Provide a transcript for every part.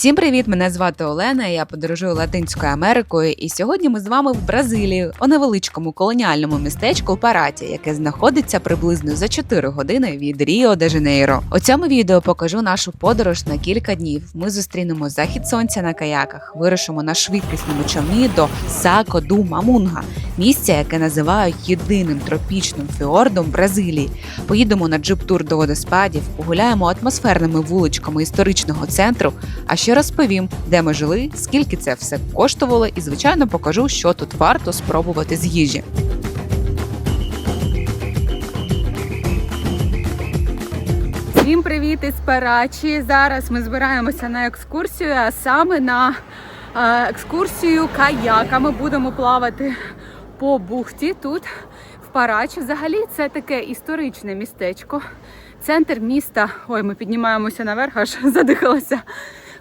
Всім привіт! Мене звати Олена, я подорожую Латинською Америкою, і сьогодні ми з вами в Бразилії, у невеличкому колоніальному містечку Параті, яке знаходиться приблизно за 4 години від Ріо-де-Жанейро. У цьому відео покажу нашу подорож на кілька днів. Ми зустрінемо захід сонця на каяках, вирушимо на швидкісному човні до Сако-ду-Мамунга, місця, яке називають єдиним тропічним фіордом Бразилії. Поїдемо на джип-тур до водоспадів, погуляємо атмосферними вуличками історичного центру, а ще розповім, де ми жили, скільки це все коштувало і, звичайно, покажу, що тут варто спробувати з їжі. Всім привіт із Парачі! Зараз ми збираємося на екскурсію, а саме на екскурсію каяками. Будемо плавати по бухті тут, в Парачі. Взагалі це таке історичне містечко. Центр міста, ой, ми піднімаємося наверх, аж задихалася.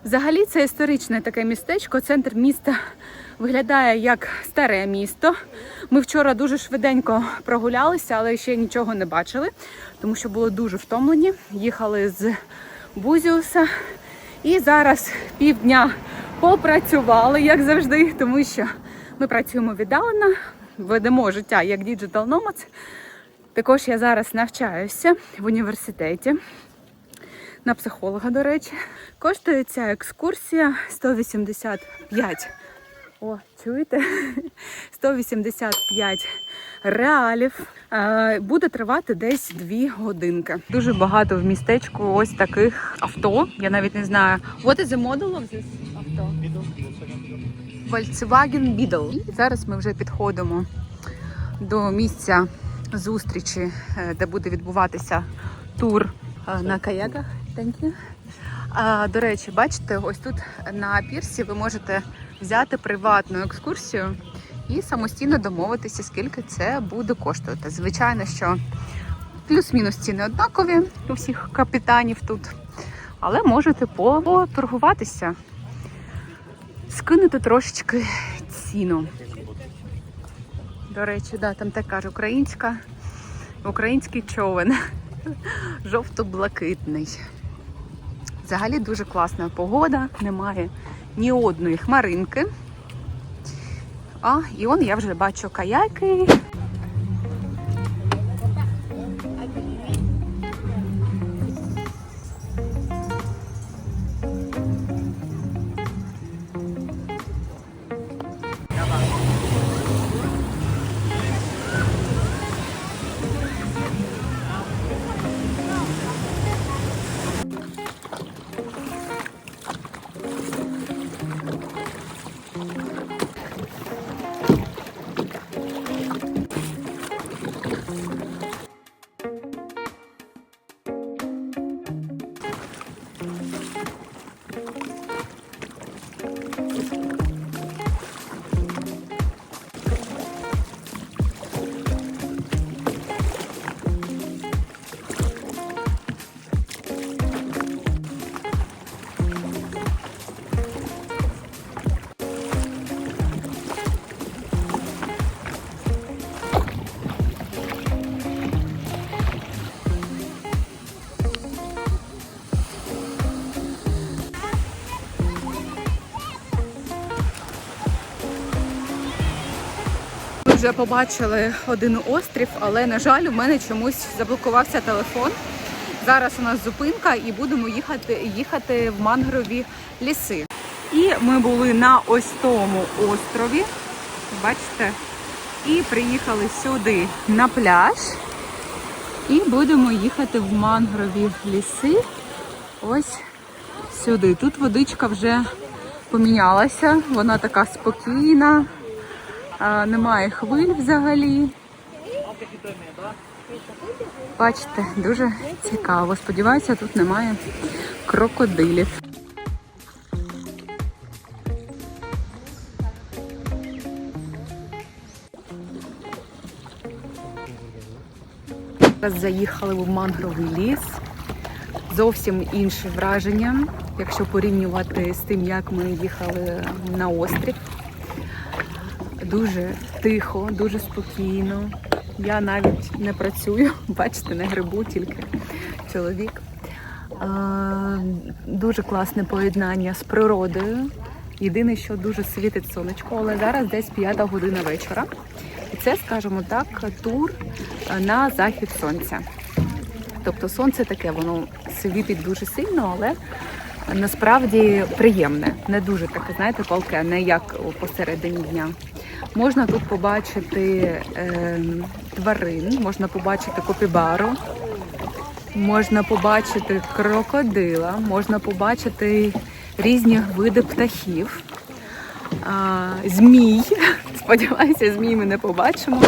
Взагалі це історичне таке містечко, центр міста виглядає як старе місто. Ми вчора дуже швиденько прогулялися, але ще нічого не бачили, тому що були дуже втомлені. Їхали з Бузіуса і зараз півдня попрацювали, як завжди, тому що ми працюємо віддалено, ведемо життя як Digital Nomads. Також я зараз навчаюся в університеті. На психолога, до речі. Коштує ця екскурсія 185. О, чуєте? 185 реалів. Буде тривати десь 2 годинки. Дуже багато в містечку ось таких авто. Я навіть не знаю. What is the model of this авто? Volkswagen Beetle. Зараз ми вже підходимо до місця зустрічі, де буде відбуватися тур на каяках. До речі, бачите, ось тут на пірсі ви можете взяти приватну екскурсію і самостійно домовитися, скільки це буде коштувати. Звичайно, що плюс-мінус ціни однакові у всіх капітанів тут, але можете поторгуватися, скинути трошечки ціну. До речі, да, там така ж український човен, жовто-блакитний. Взагалі дуже класна погода, немає ні одної хмаринки. І он я вже бачу каяки. Вже побачили один острів, але, на жаль, у мене чомусь заблокувався телефон. Зараз у нас зупинка і будемо їхати в мангрові ліси. І ми були на ось тому острові, бачите, і приїхали сюди на пляж. І будемо їхати в мангрові ліси ось сюди. Тут водичка вже помінялася, вона така спокійна. Немає хвиль взагалі. Бачите, дуже цікаво. Сподіваюся, тут немає крокодилів. Зараз заїхали в мангровий ліс. Зовсім інше враження, якщо порівнювати з тим, як ми їхали на острів. Дуже тихо, дуже спокійно. Я навіть не працюю, бачите, не грибу, тільки чоловік. Дуже класне поєднання з природою. Єдине, що дуже світить сонечко, але зараз десь 5 година вечора. І це, скажімо так, тур на захід сонця. Тобто сонце таке, воно світить дуже сильно, але насправді приємне. Не дуже таке, знаєте, палке, не як посередині дня. Можна тут побачити тварин, можна побачити капібару, можна побачити крокодила, можна побачити різні види птахів, змій. Сподіваюся, змій ми не побачимо.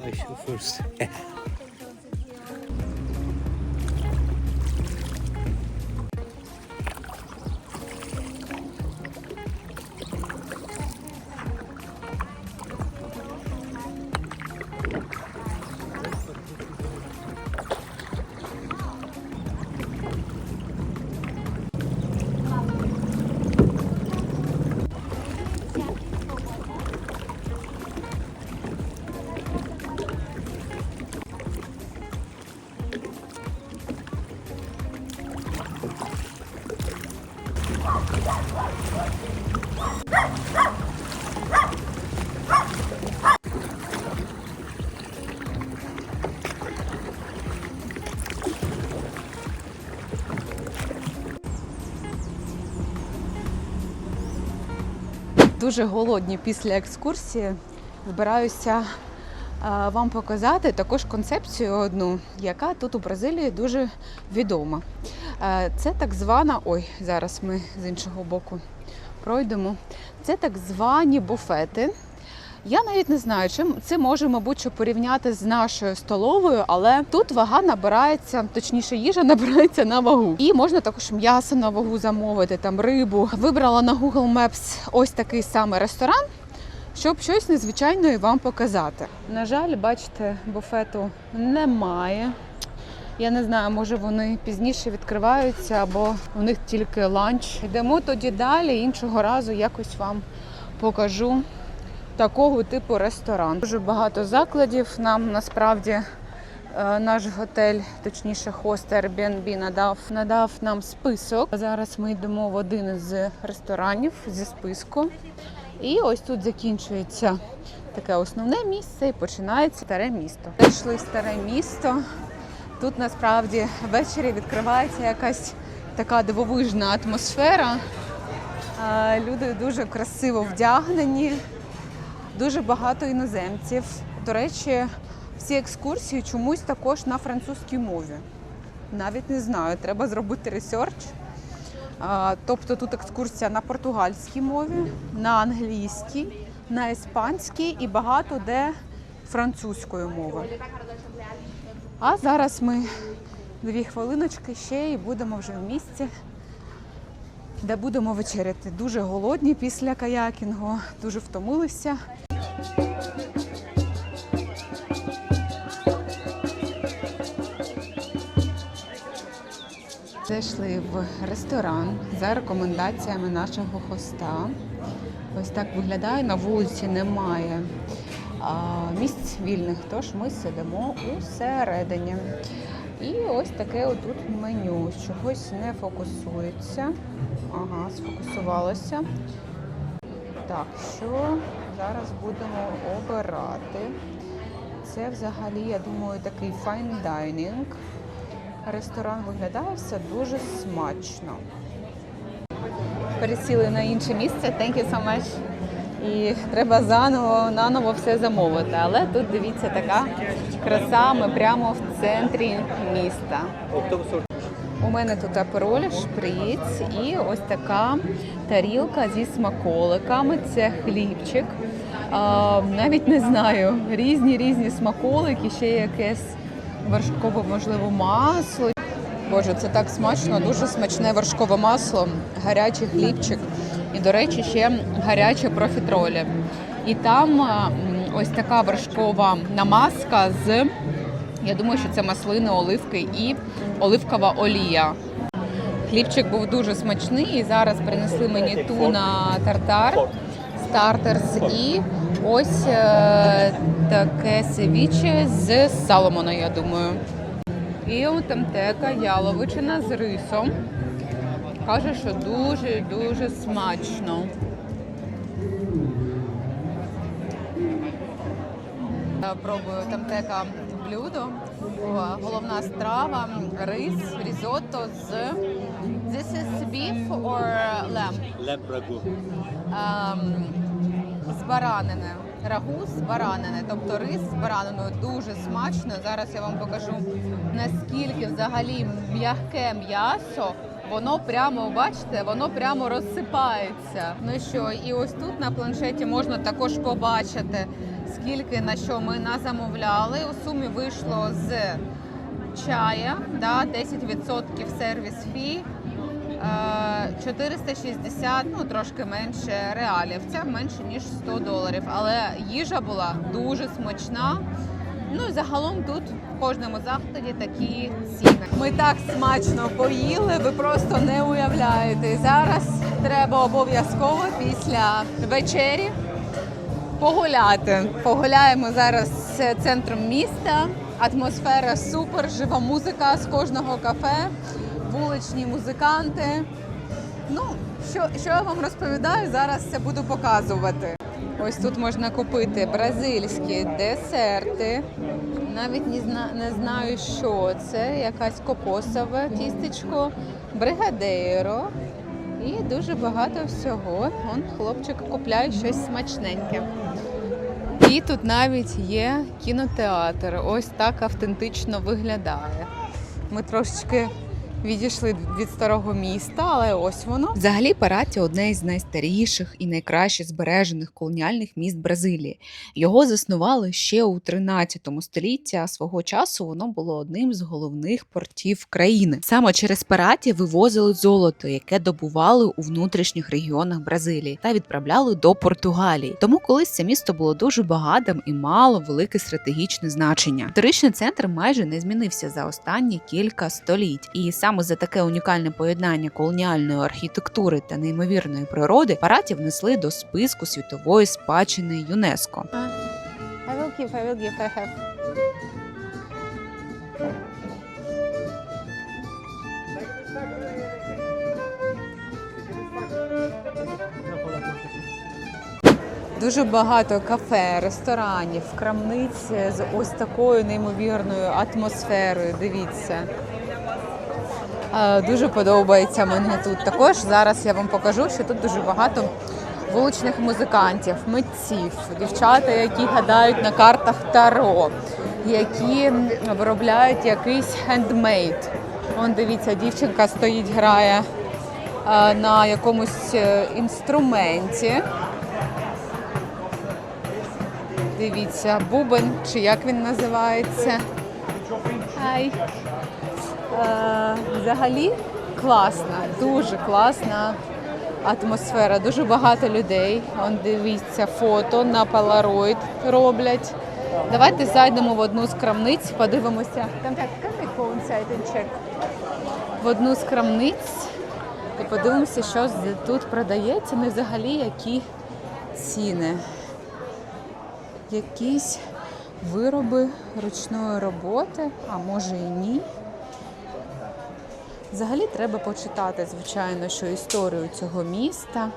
I should first. Дуже голодні після екскурсії. Збираюся вам показати також концепцію одну, яка тут у Бразилії дуже відома. Це так звана, зараз ми з іншого боку пройдемо. Це так звані буфети. Я навіть не знаю, чим це може, мабуть, що порівняти з нашою столовою, але тут вага набирається, точніше їжа набирається на вагу. І можна також м'ясо на вагу замовити, там рибу. Вибрала на Google Maps ось такий самий ресторан, щоб щось незвичайне вам показати. На жаль, бачите, буфету немає. Я не знаю, може вони пізніше відкриваються, або у них тільки ланч. Йдемо тоді далі, іншого разу якось вам покажу такого типу ресторан. Дуже багато закладів нам насправді наш готель, точніше хост Airbnb надав нам список. Зараз ми йдемо в один із ресторанів зі списку. І ось тут закінчується таке основне місце і починається старе місто. Зайшли в старе місто. Тут насправді ввечері відкривається якась така дивовижна атмосфера. Люди дуже красиво вдягнені. Дуже багато іноземців. До речі, всі екскурсії чомусь також на французькій мові. Навіть не знаю, треба зробити ресерч. Тобто тут екскурсія на португальській мові, на англійській, на іспанській і багато де французькою мовою. А зараз ми 2 хвилиночки ще і будемо вже в місці, де будемо вечеряти. Дуже голодні після каякінгу, дуже втомилися. Зайшли в ресторан за рекомендаціями нашого хоста. Ось так виглядає. На вулиці немає місць вільних, тож ми сидимо усередині. І ось таке отут меню. Чогось не фокусується. Ага, сфокусувалося. Так, що зараз будемо обирати? Це взагалі, я думаю, такий fine dining. Ресторан виглядає все дуже смачно. Пересіли на інше місце, thank you so much. І треба наново все замовити. Але тут, дивіться, така краса, ми прямо в центрі міста. У мене тут апероль, шприц і ось така тарілка зі смаколиками. Це хлібчик. Навіть не знаю, різні смаколики, ще якесь вершкове, можливо, масло. Боже, це так смачно, дуже смачне вершкове масло, гарячий хлібчик і, до речі, ще гарячі профітролі. І там ось така вершкова намазка з, я думаю, що це маслини, оливки і оливкова олія. Хлібчик був дуже смачний, і зараз принесли мені туна тартар, стартерс і ось таке севіче з салмону, я думаю. І темтека, яловичина з рисом. Каже, що дуже-дуже смачно. Пробую темтека блюдо. Головна страва, рис, різотто з... This is beef or lamb? Lamb ragu. З баранини. Рагу з баранини, тобто рис з бараниною дуже смачно. Зараз я вам покажу, наскільки взагалі м'яке м'ясо. Воно прямо, бачите, воно прямо розсипається. Ну що, і ось тут на планшеті можна також побачити, скільки на що ми назамовляли. У сумі вийшло з чая, 10% сервіс фі, 460, ну трошки менше реалів. Це менше, ніж $100. Але їжа була дуже смачна. Ну і загалом тут в кожному закладі такі ціни. Ми так смачно поїли, ви просто не уявляєте. Зараз треба обов'язково після вечері погуляти. Погуляємо зараз центром міста. Атмосфера супер, жива музика з кожного кафе, вуличні музиканти. Ну, що я вам розповідаю, зараз це буду показувати. Ось тут можна купити бразильські десерти. Навіть не знаю, що це. Якась кокосове тістечко, бригадейро і дуже багато всього. Вон хлопчик купляє щось смачненьке. І тут навіть є кінотеатр. Ось так автентично виглядає. Ми трошечки відійшли від старого міста, але ось воно. Взагалі Параті – одне із найстаріших і найкраще збережених колоніальних міст Бразилії. Його заснували ще у 13 столітті, а свого часу воно було одним з головних портів країни. Саме через Параті вивозили золото, яке добували у внутрішніх регіонах Бразилії та відправляли до Португалії. Тому колись це місто було дуже багатим і мало велике стратегічне значення. Історичний центр майже не змінився за останні кілька століть. І саме за таке унікальне поєднання колоніальної архітектури та неймовірної природи Параті внесли до списку світової спадщини ЮНЕСКО. I will give, I have. Дуже багато кафе, ресторанів, крамниць з ось такою неймовірною атмосферою. Дивіться. Дуже подобається мені тут. Також зараз я вам покажу, що тут дуже багато вуличних музикантів, митців, дівчата, які гадають на картах Таро, які виробляють якийсь хендмейд. Вон, дивіться, дівчинка стоїть, грає на якомусь інструменті. Дивіться, бубен, чи як він називається. Взагалі класна, дуже класна атмосфера, дуже багато людей. Вон, дивіться, фото на Polaroid роблять. Давайте зайдемо в одну з крамниць, подивимося. В одну з крамниць і подивимося, що тут продається. Ну і взагалі які ціни. Якісь вироби ручної роботи, а може і ні. Взагалі треба почитати, звичайно, що історію цього міста.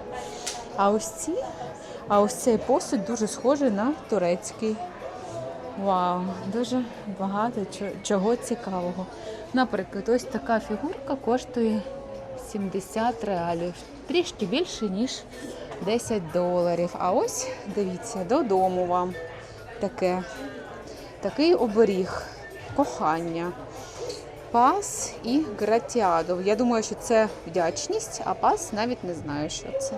А ось цей посуд дуже схожий на турецький. Вау, дуже багато чого цікавого. Наприклад, ось така фігурка коштує 70 реалів. Трішки більше, ніж $10. А ось, дивіться, додому вам такий оберіг, кохання. Пас і гратіадо. Я думаю, що це вдячність, а пас навіть не знаю, що це.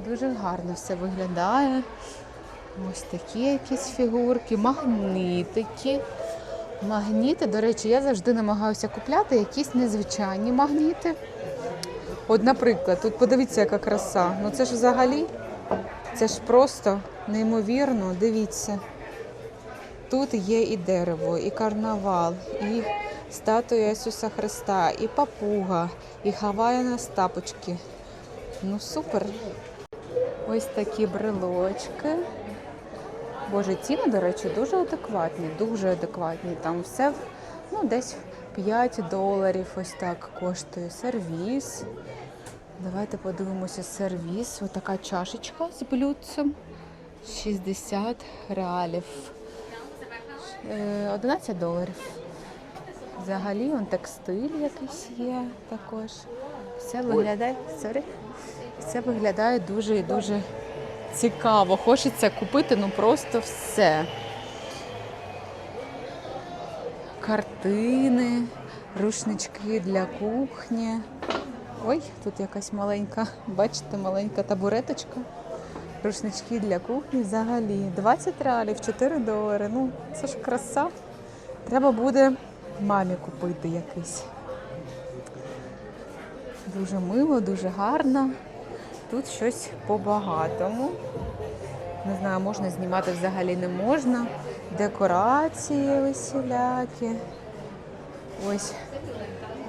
Дуже гарно все виглядає. Ось такі якісь фігурки, магнітики. Магніти, до речі, я завжди намагаюся купляти якісь незвичайні магніти. От, наприклад, тут подивіться, яка краса. Ну це ж взагалі Це ж просто неймовірно, дивіться. Тут є і дерево, і карнавал, і статуя Ісуса Христа, і папуга, і Гавайяна тапочки. Ну супер. Ось такі брелочки. Боже, ціни, до речі, дуже адекватні, дуже адекватні. Там все, ну, десь $5 ось так коштує. Сервіс. Давайте подивимося сервіс. Ось така чашечка з блюдцем. 60 реалів. $11. Взагалі, он текстиль якийсь є також. Все виглядає дуже і дуже цікаво. Хочеться купити, ну, просто все. Картини, рушнички для кухні. Ой, тут якась маленька, бачите, маленька табуреточка. Рушнички для кухні взагалі. 20 реалів, $4. Ну, це ж краса. Треба буде мамі купити якийсь. Дуже мило, дуже гарно. Тут щось по-багатому. Не знаю, можна знімати, взагалі не можна. Декорації веселякі. Ось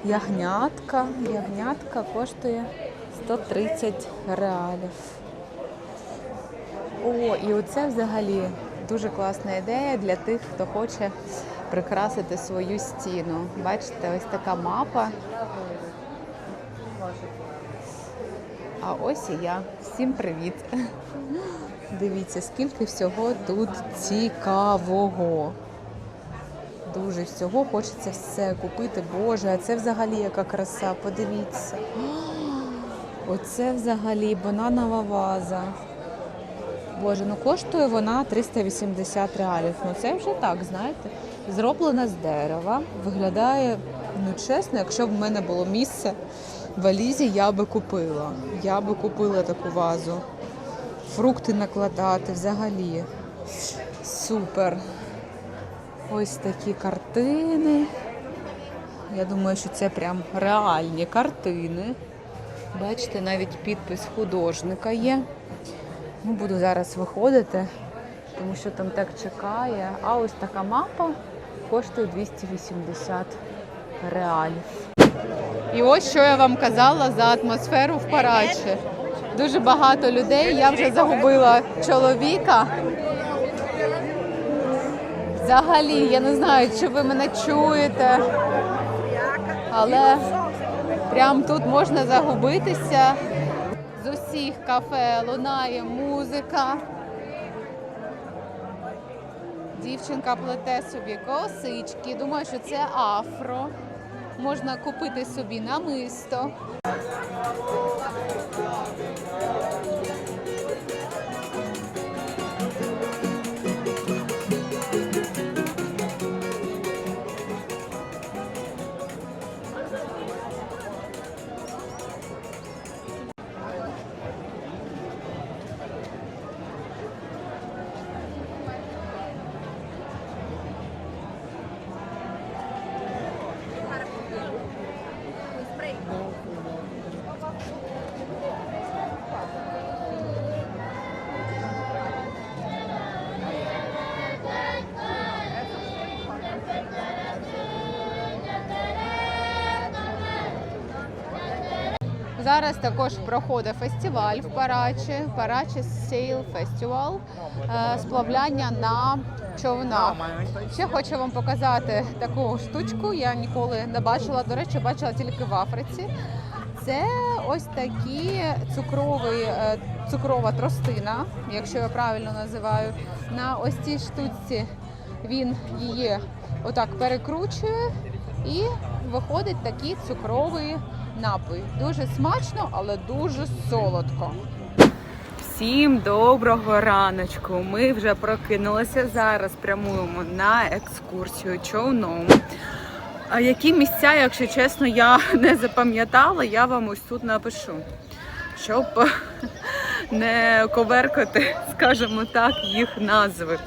ягнятка. Ягнятка коштує 130 реалів. О, і оце взагалі дуже класна ідея для тих, хто хоче прикрасити свою стіну. Бачите, ось така мапа. А ось і я. Всім привіт! Дивіться, скільки всього тут цікавого. Дуже всього, хочеться все купити. Боже, а це взагалі яка краса, подивіться. Оце взагалі бананова ваза. Боже, ну коштує вона 380 реалів. Ну це вже так, знаєте, зроблена з дерева. Виглядає, ну чесно, якщо б в мене було місце в валізі, я би купила. Я би купила таку вазу. Фрукти накладати взагалі. Супер. Ось такі картини. Я думаю, що це прям реальні картини. Бачите, навіть підпис художника є. Ну, буду зараз виходити, тому що там так чекає. А ось така мапа коштує 280 реалів. І ось що я вам казала за атмосферу в Парачі. Дуже багато людей. Я вже загубила чоловіка. Взагалі, я не знаю, чи ви мене чуєте, але прямо тут можна загубитися. З усіх кафе лунає музика. Дівчинка плете собі косички. Думаю, що це афро. Можна купити собі намисто. Зараз також проходить фестиваль в Парачі, Парачі Сейл Фестивал, сплавляння на човнах. Ще хочу вам показати таку штучку, я ніколи не бачила, до речі, бачила тільки в Африці. Це ось такі цукрова тростина, якщо я правильно називаю. На ось цій штучці він її отак перекручує і виходить такий цукровий напій. Дуже смачно, але дуже солодко. Всім доброго раночку. Ми вже прокинулися. Зараз прямуємо на екскурсію човном. А які місця, якщо чесно, я не запам'ятала, я вам ось тут напишу, щоб не коверкати, скажімо так, їх назви.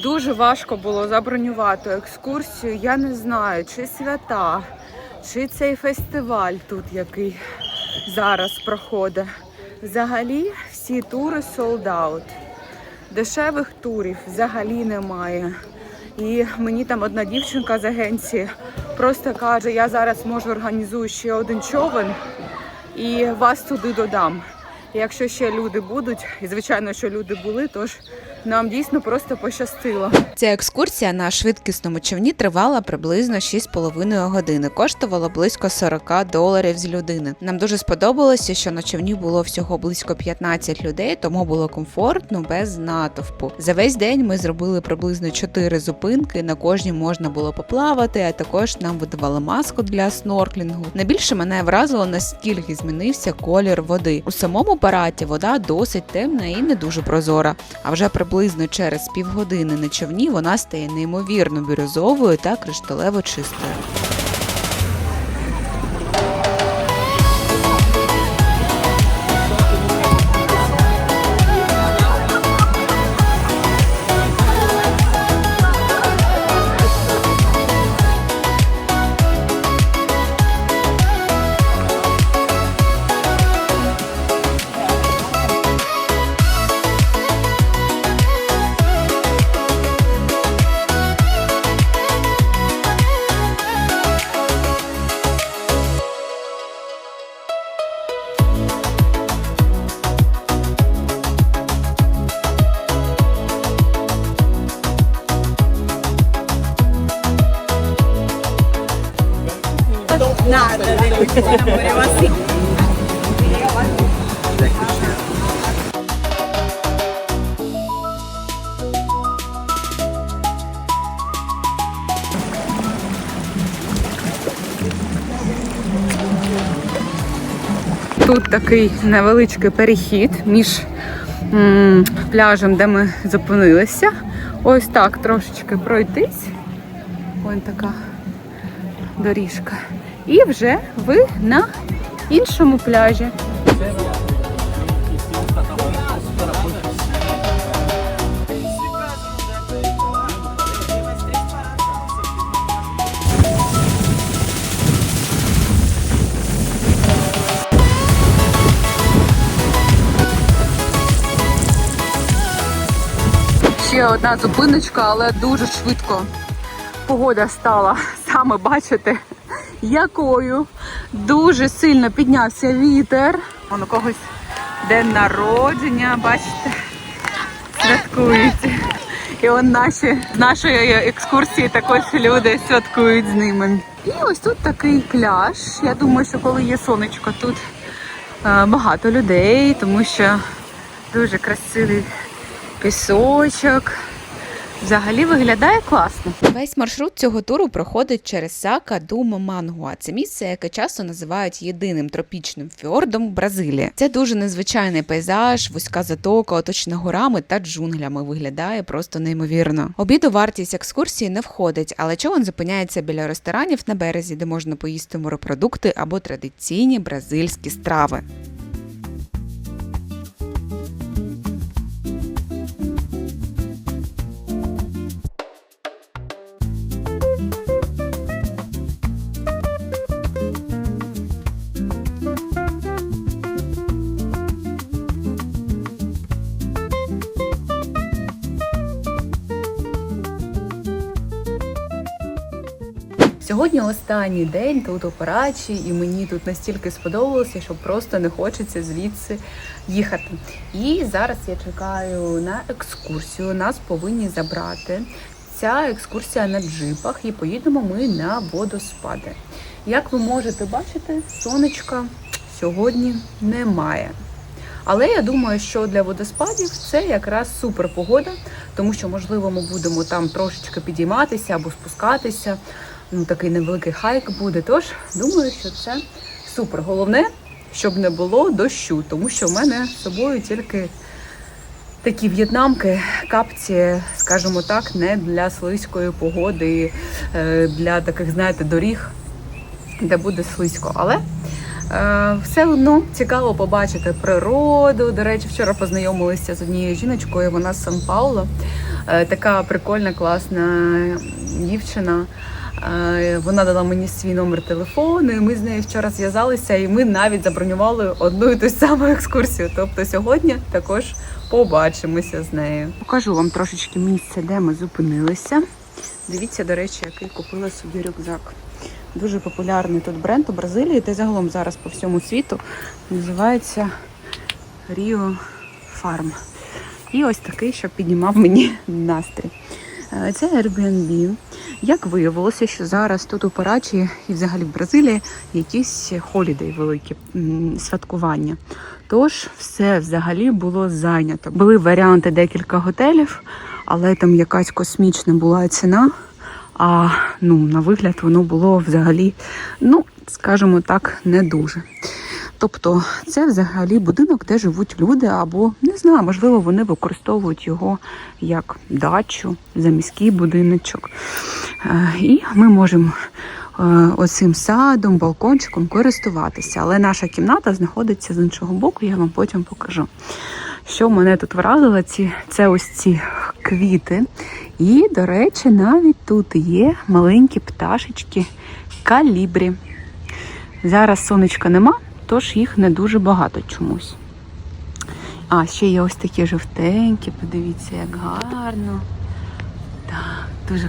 Дуже важко було забронювати екскурсію. Я не знаю, чи свята, чи цей фестиваль тут, який зараз проходить. Взагалі, всі тури sold out. Дешевих турів взагалі немає. І мені там одна дівчинка з агенції просто каже, я зараз можу організую ще один човен і вас туди додам. І якщо ще люди будуть, і звичайно, що люди були, тож нам дійсно просто пощастило. Ця екскурсія на швидкісному човні тривала приблизно 6,5 години. Коштувало близько $40 з людини. Нам дуже сподобалося, що на човні було всього близько 15 людей, тому було комфортно, без натовпу. За весь день ми зробили приблизно 4 зупинки, на кожній можна було поплавати, а також нам видавали маску для снорклінгу. Найбільше мене вразило, наскільки змінився колір води. У самому апараті вода досить темна і не дуже прозора, а вже приблизно через півгодини на човні вона стає неймовірно бірюзовою та кришталево чистою. Тут такий невеличкий перехід між пляжем, де ми зупинилися. Ось так трошечки пройтись. Ось така доріжка. І вже ви на іншому пляжі. Ще одна зупиночка, але дуже швидко погода стала, саме бачите, якою. Дуже сильно піднявся вітер. Вон у когось день народження, бачите, святкують. І он з нашої екскурсії також люди святкують з ними. І ось тут такий пляж. Я думаю, що коли є сонечко, тут багато людей, тому що дуже красивий пісочок. Взагалі виглядає класно. Весь маршрут цього туру проходить через Сака ду Момангуа. Це місце, яке часто називають єдиним тропічним фьордом в Бразилії. Це дуже незвичайний пейзаж, вузька затока, оточена горами та джунглями. Виглядає просто неймовірно. Обід у вартість екскурсії не входить, але човен зупиняється біля ресторанів на березі, де можна поїсти морепродукти або традиційні бразильські страви. Сьогодні останній день тут у Парачі, і мені тут настільки сподобалося, що просто не хочеться звідси їхати. І зараз я чекаю на екскурсію, нас повинні забрати. Ця екскурсія на джипах, і поїдемо ми на водоспади. Як ви можете бачити, сонечка сьогодні немає. Але я думаю, що для водоспадів це якраз супер погода, тому що, можливо, ми будемо там трошечки підійматися або спускатися. Такий невеликий хайк буде, тож думаю, що це супер. Головне, щоб не було дощу, тому що в мене з собою тільки такі в'єтнамки, капці, скажімо так, не для слизької погоди, для таких, знаєте, доріг, де буде слизько. Але все одно цікаво побачити природу. До речі, вчора познайомилися з однією жіночкою, вона з Сан-Пауло. Така прикольна, класна дівчина. Вона дала мені свій номер телефону, і ми з нею вчора зв'язалися, і ми навіть забронювали одну і ту саму екскурсію. Тобто сьогодні також побачимося з нею. Покажу вам трошечки місце, де ми зупинилися. Дивіться, до речі, який купила собі рюкзак. Дуже популярний тут бренд у Бразилії, та загалом зараз по всьому світу, називається Rio Farm. І ось такий, що піднімав мені настрій. Це Airbnb. Як виявилося, що зараз тут у Парачі і взагалі в Бразилії якісь холідей великі, святкування. Тож все взагалі було зайнято. Були варіанти декілька готелів, але там якась космічна була ціна, а на вигляд воно було взагалі, скажімо так, не дуже. Тобто це взагалі будинок, де живуть люди, або, не знаю, можливо, вони використовують його як дачу, заміський будиночок. І ми можемо оцим садом, балкончиком користуватися. Але наша кімната знаходиться з іншого боку, я вам потім покажу. Що мене тут вразило, це ось ці квіти. І, до речі, навіть тут є маленькі пташечки калібрі. Зараз сонечка нема, тож їх не дуже багато чомусь. А, ще є ось такі жовтенькі, подивіться, як гарно. Так, дуже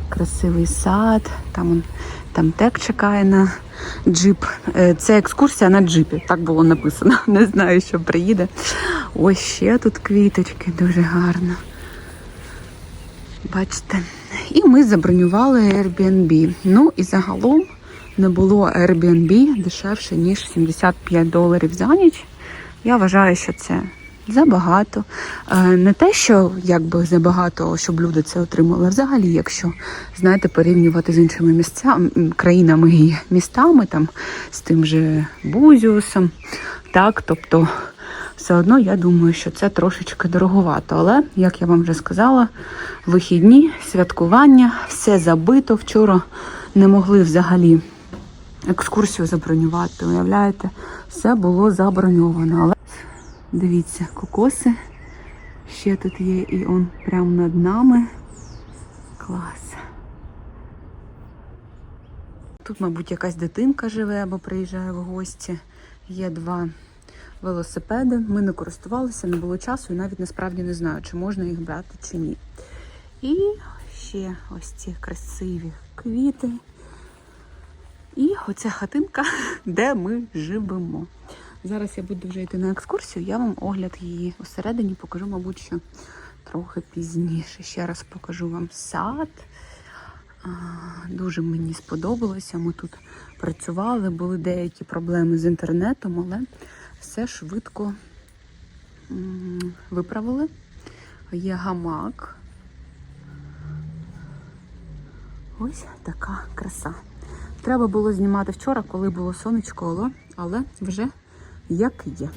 красивий сад. Там тек чекає на джип. Це екскурсія на джипі, так було написано. Не знаю, що приїде. Ось ще тут квіточки, дуже гарно. Бачите. І ми забронювали Airbnb. І загалом не було Airbnb дешевше, ніж $75 за ніч. Я вважаю, що це забагато. Не те, що забагато, щоб люди це отримали. Взагалі, якщо, знаєте, порівнювати з іншими країнами і містами, там, з тим же Бузіусом, так, тобто, все одно, я думаю, що це трошечки дороговато. Але, як я вам вже сказала, вихідні, святкування, все забито. Вчора не могли взагалі екскурсію забронювати, уявляєте? Все було заброньовано. Але дивіться, кокоси ще тут є, і он прямо над нами. Клас. Тут, мабуть, якась дитинка живе або приїжджає в гості. Є 2 велосипеди. Ми не користувалися, не було часу і навіть насправді не знаю, чи можна їх брати, чи ні. І ще ось ці красиві квіти. І оця хатинка, де ми живемо. Зараз я буду вже йти на екскурсію, я вам огляд її усередині покажу, мабуть, що трохи пізніше. Ще раз покажу вам сад. Дуже мені сподобалося, ми тут працювали, були деякі проблеми з інтернетом, але все швидко виправили. Є гамак. Ось така краса. Треба було знімати вчора, коли було сонечко, але вже як є.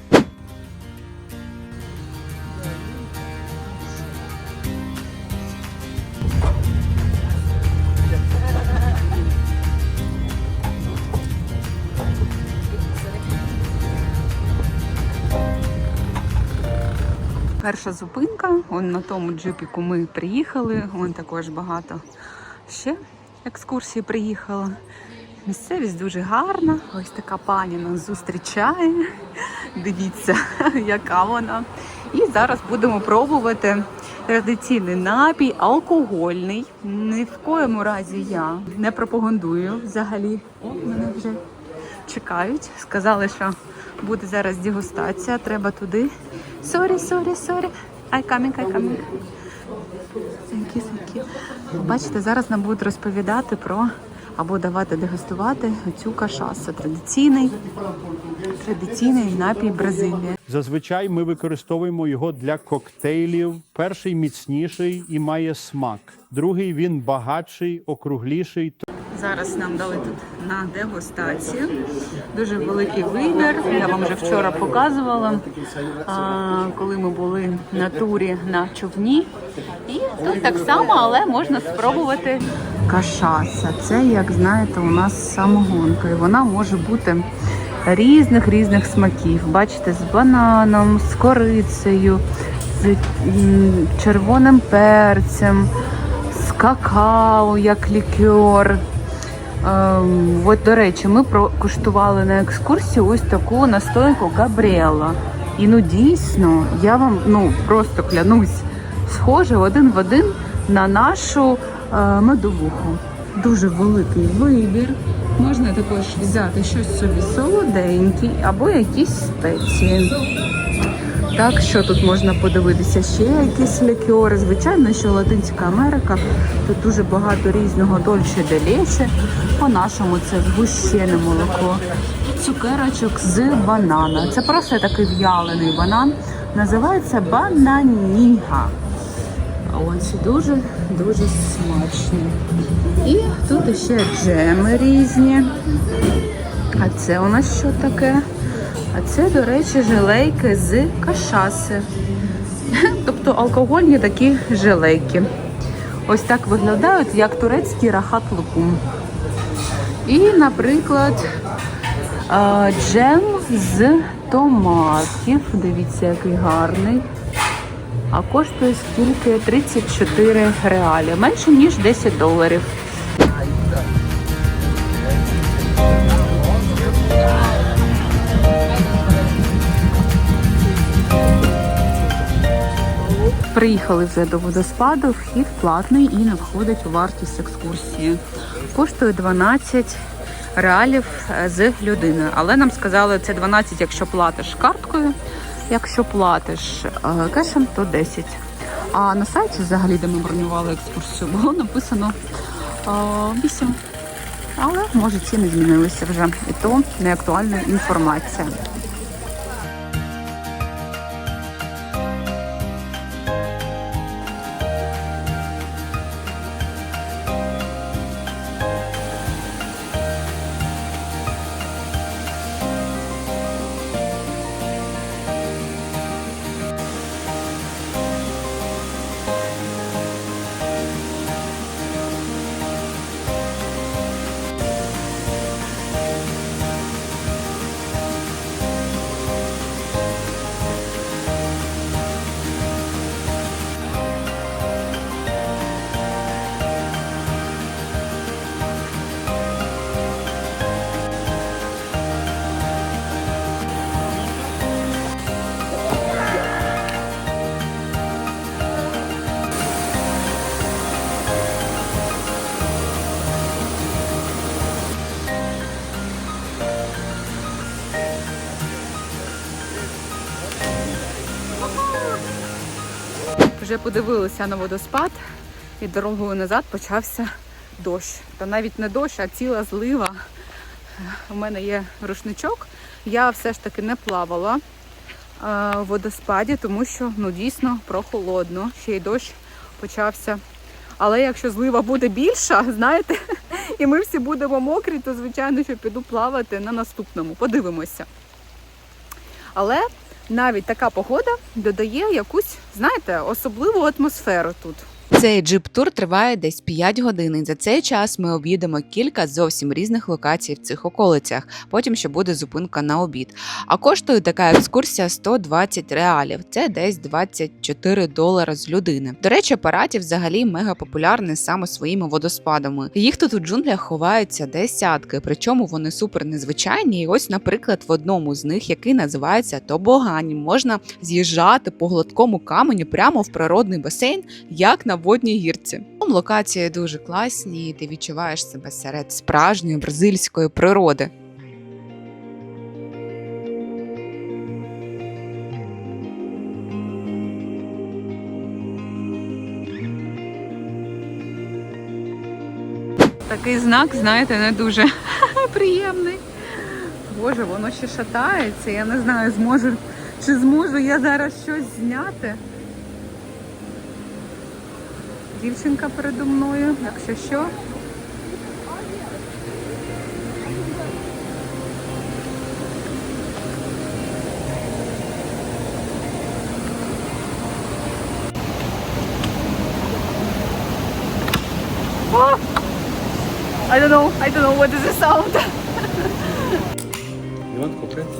Перша зупинка, на тому джипіку ми приїхали, також багато ще екскурсій приїхала. Місцевість дуже гарна, ось така пані нас зустрічає, дивіться, яка вона. І зараз будемо пробувати традиційний напій, алкогольний. Ні в коєму разі я не пропагандую взагалі. Мене вже чекають, сказали, що буде зараз дегустація, треба туди. Sorry. I coming. Thank you. Бачите, зараз нам будуть розповідати про, або давати дегустувати цю кашасу. Традиційний напій Бразилії. Зазвичай ми використовуємо його для коктейлів. Перший міцніший і має смак. Другий він багатший, округліший. Зараз нам дали тут на дегустацію. Дуже великий вибір. Я вам вже вчора показувала, коли ми були на турі на човні. І тут так само, але можна спробувати. Кашаса. Це, як знаєте, у нас самогонка. І вона може бути різних смаків. Бачите, з бананом, з корицею, з червоним перцем, з какао, як лікер. От, до речі, ми куштували на екскурсії ось таку настоянку Габріела. І ну дійсно, я вам просто клянусь, схоже один в один на нашу медовуху. Дуже великий вибір. Можна також взяти щось собі солоденьке або якісь спеції. Так, що тут можна подивитися? Ще якісь лікери. Звичайно, що Латинська Америка. Тут дуже багато різного дольче де лече. По-нашому це згущене молоко. Цукерочок з банана. Це просто такий в'ялений банан. Називається бананіга. Ось дуже смачні. І тут ще джеми різні. А це у нас що таке? А це, до речі, желейки з кашаси. Тобто алкогольні такі желейки. Ось так виглядають, як турецький рахат-лукум. І, наприклад, джем з томатів. Дивіться, який гарний. А коштує скільки? 34 реалі. Менше, ніж $10. Приїхали вже до водоспаду, вхід платний і не входить у вартість екскурсії. Коштує 12 реалів з людини. Але нам сказали, це 12, якщо платиш карткою, якщо платиш кешем, то 10. А на сайті взагалі, де ми бронювали екскурсію, було написано 8. Але, може, ціни змінилися вже. І то не актуальна інформація. Вже подивилися на водоспад і дорогою назад почався дощ. Та навіть не дощ, а ціла злива. У мене є рушничок. Я все ж таки не плавала в водоспаді, тому що дійсно прохолодно. Ще й дощ почався. Але якщо злива буде більша, знаєте, і ми всі будемо мокрі, то звичайно, що піду плавати на наступному. Подивимося. Але навіть така погода додає якусь, знаєте, особливу атмосферу тут. Цей джип-тур триває десь 5 годин, і за цей час ми об'їдемо кілька зовсім різних локацій в цих околицях, потім ще буде зупинка на обід. А коштує така екскурсія 120 реалів, це десь $24 з людини. До речі, Параті взагалі мега популярний саме своїми водоспадами. Їх тут у джунглях ховаються десятки, причому вони супер незвичайні, і ось, наприклад, в одному з них, який називається Тобогань, можна з'їжджати по гладкому каменю прямо в природний басейн, як на водній гірці. Локації дуже класні, і ти відчуваєш себе серед справжньої бразильської природи. Такий знак, знаєте, не дуже приємний. Боже, воно ще шатається. Я не знаю, чи зможу я зараз щось зняти. Дівчинка передо мною, якщо що. Oh! I don't know what is the sound. You want coconut?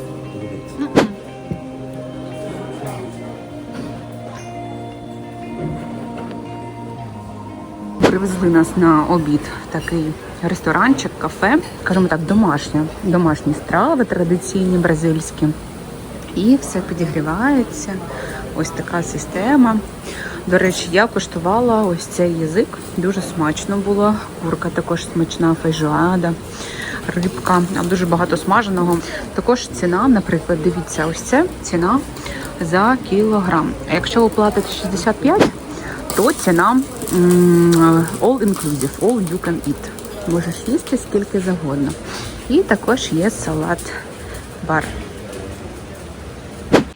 привезли нас на обід в такий ресторанчик, кафе, скажімо так, домашні страви традиційні, бразильські. І все підігрівається. Ось така система. До речі, я коштувала ось цей язик. Дуже смачно було. Курка також смачна, фейжоада, рибка, дуже багато смаженого. Також ціна, наприклад, дивіться, ось це ціна за кілограм. А якщо ви платите 65, то ціна all inclusive, all you can eat. Можеш їсти скільки завгодно. І також є салат-бар.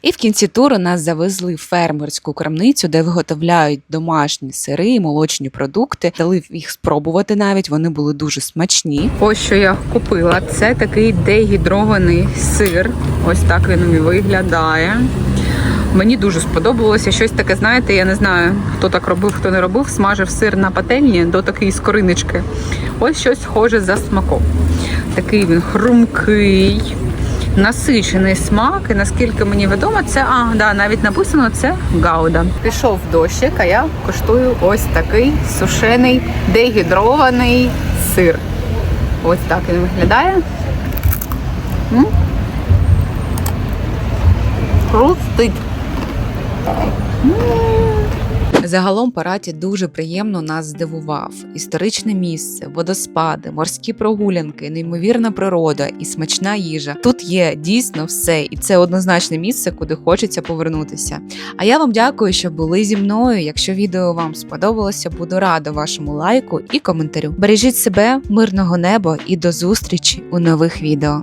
І в кінці туру нас завезли в фермерську крамницю, де виготовляють домашні сири і молочні продукти. Дали їх спробувати навіть, вони були дуже смачні. Ось що я купила. Це такий дегідрований сир. Ось так він виглядає. Мені дуже сподобалося. Щось таке, знаєте, я не знаю, хто так робив, хто не робив. Смажив сир на пательні до такої скориночки. Ось щось схоже за смаком. Такий він хрумкий, насичений смак. І наскільки мені відомо, це, навіть написано, це гауда. Пішов дощик, а я коштую ось такий сушений дегідрований сир. Ось так він виглядає. Хрустить. Загалом Параті дуже приємно нас здивував. Історичне місце, водоспади, морські прогулянки, неймовірна природа і смачна їжа. Тут є дійсно все, і це однозначне місце, куди хочеться повернутися. А я вам дякую, що були зі мною. Якщо відео вам сподобалося, буду рада вашому лайку і коментарю. Бережіть себе, мирного неба і до зустрічі у нових відео.